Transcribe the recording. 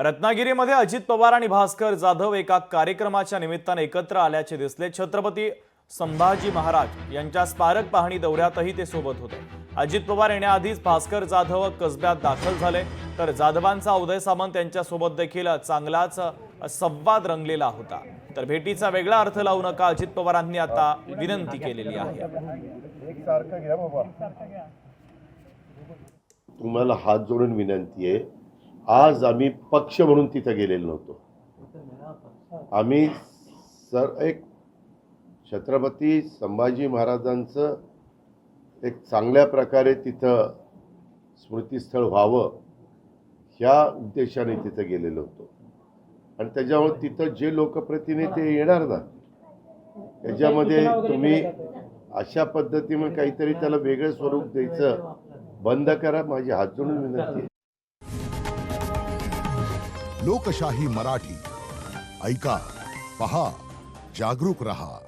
रत्नागिरीमध्ये अजित पवार आणि भास्कर जाधव एका कार्यक्रमाच्या निमित्ताने एकत्र आल्याचे दिसले। छत्रपती संभाजी महाराज यांच्या स्मारक पाहणी दौऱ्यातही ते सोबत होते। अजित पवार येण्याआधीच भास्कर जाधव कसब्यात दाखल झाले, तर जाधवांचा उदय सामंत यांच्यासोबत देखील चांगलाच संवाद रंगलेला होता। तर भेटीचा वेगळा अर्थ लावू नका, अजित पवारांनी आता विनंती केलेली आहे। तुम्हाला हात जोडून विनंती आहे, आज आम्ही पक्ष म्हणून तिथे गेलेलो नव्हतो। आम्ही एक छत्रपती संभाजी महाराजांचं एक चांगल्या प्रकारे तिथं स्मृतीस्थळ व्हावं ह्या उद्देशाने तिथे गेलेलो होतो। आणि त्याच्यामुळे तिथं जे लोकप्रतिनिधी येणार ना, त्याच्यामध्ये तुम्ही अशा पद्धतीने काहीतरी त्याला वेगळं स्वरूप द्यायचं बंद करा, माझी हात जोडून विनंती आहे। लोकशाही मराठी ऐका, पहा, जागरूक रहा।